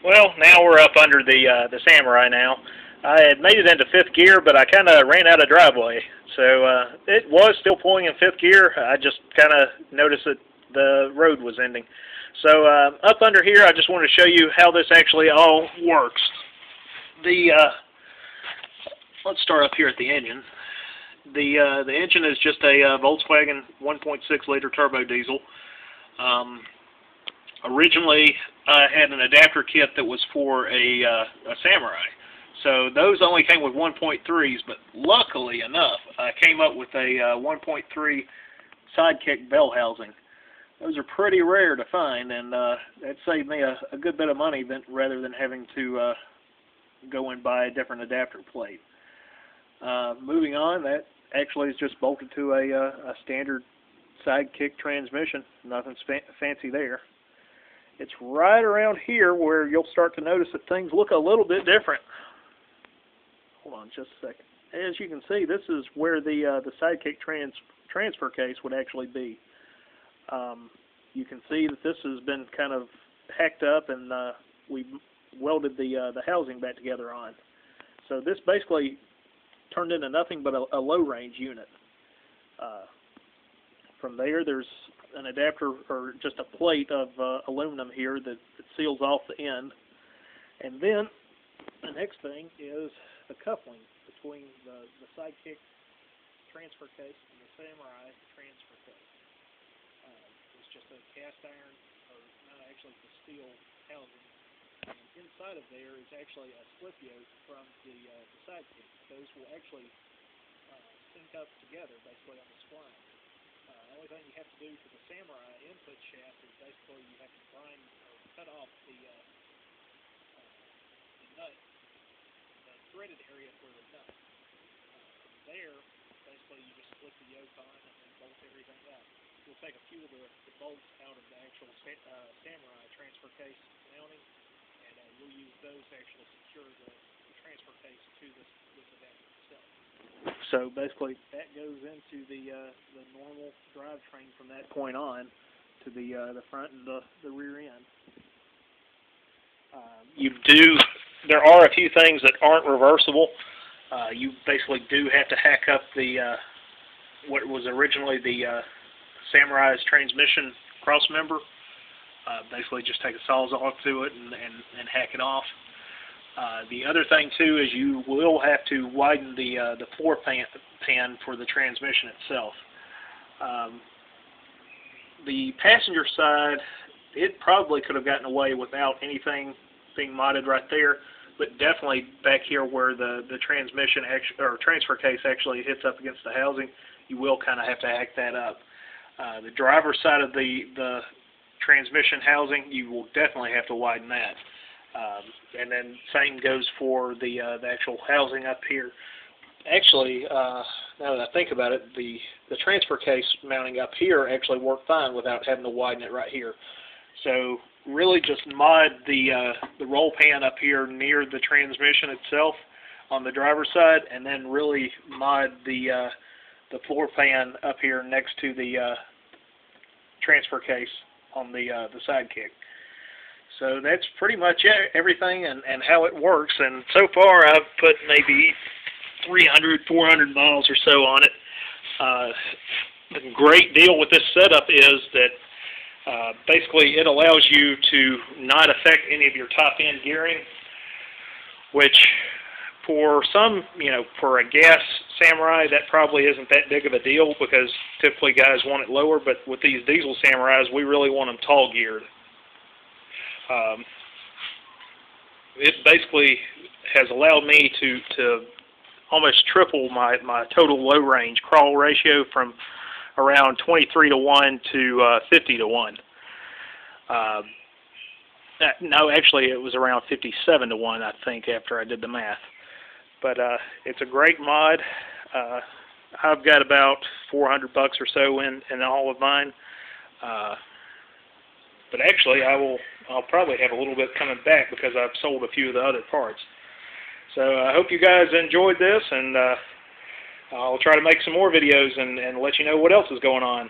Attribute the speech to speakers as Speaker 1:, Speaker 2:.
Speaker 1: Well, now we're up under the Samurai now. I had made it into fifth gear, but I kind of ran out of driveway. So it was still pulling in fifth gear. I just kind of noticed that the road was ending. So up under here, I just wanted to show you how this actually all works. Let's start up here at the engine. The engine is just a Volkswagen 1.6 liter turbo diesel. Originally, I had an adapter kit that was for a Samurai. So those only came with 1.3s, but luckily enough, I came up with a 1.3 Sidekick bell housing. Those are pretty rare to find, and that saved me a good bit of money rather than having to go and buy a different adapter plate. Moving on, that actually is just bolted to a standard Sidekick transmission. Nothing fancy there. It's right around here where you'll start to notice that things look a little bit different. Hold on just a second. As you can see, this is where the Sidekick transfer case would actually be. You can see that this has been kind of hacked up, and we welded the housing back together on. So this basically turned into nothing but a low-range unit. From there, there's an adapter, or just a plate of aluminum here that seals off the end. And then the next thing is the coupling between the Sidekick transfer case and the Samurai transfer case. It's just a cast iron, or not actually, it's a steel housing. And inside of there is actually a slip yoke from the Sidekick. Those will actually sync up together basically on the spline. The only thing you have to do to the Samurai input shaft is basically you have to grind or cut off the nut, the threaded area for the nut. From there, basically you just split the yoke on and then bolt everything up. We'll take a few of the bolts out of the actual Samurai transfer case mounting, and we'll use those to actually secure the transfer case to this adapter itself. So basically, that goes into the normal drivetrain from that point on to the front and the rear end. There are a few things that aren't reversible. You basically do have to hack up what was originally the Samurai's transmission cross member. Basically, just take a sawzall to it and hack it off. The other thing too is you will have to widen the floor pan for the transmission itself. The passenger side, it probably could have gotten away without anything being modded right there, but definitely back here where the transmission or transfer case actually hits up against the housing, you will kind of have to hack that up. The driver's side of the transmission housing, you will definitely have to widen that. And then same goes for the actual housing up here. Actually, now that I think about it, the transfer case mounting up here actually worked fine without having to widen it right here. So really just mod the roll pan up here near the transmission itself on the driver's side, and then really mod the floor pan up here next to the transfer case on the Sidekick. So that's pretty much everything and how it works. And so far I've put maybe 300, 400 miles or so on it. The great deal with this setup is that basically it allows you to not affect any of your top end gearing, which for some, for a gas Samurai, that probably isn't that big of a deal because typically guys want it lower, but with these diesel Samurais, we really want them tall geared. It basically has allowed me to almost triple my total low range crawl ratio from around 23 to 1 to 50 to 1. No, actually it was around 57 to 1, I think, after I did the math. But it's a great mod. I've got about $400 or so in all of mine. But actually, I'll probably have a little bit coming back because I've sold a few of the other parts. So I hope you guys enjoyed this, and I'll try to make some more videos and let you know what else is going on.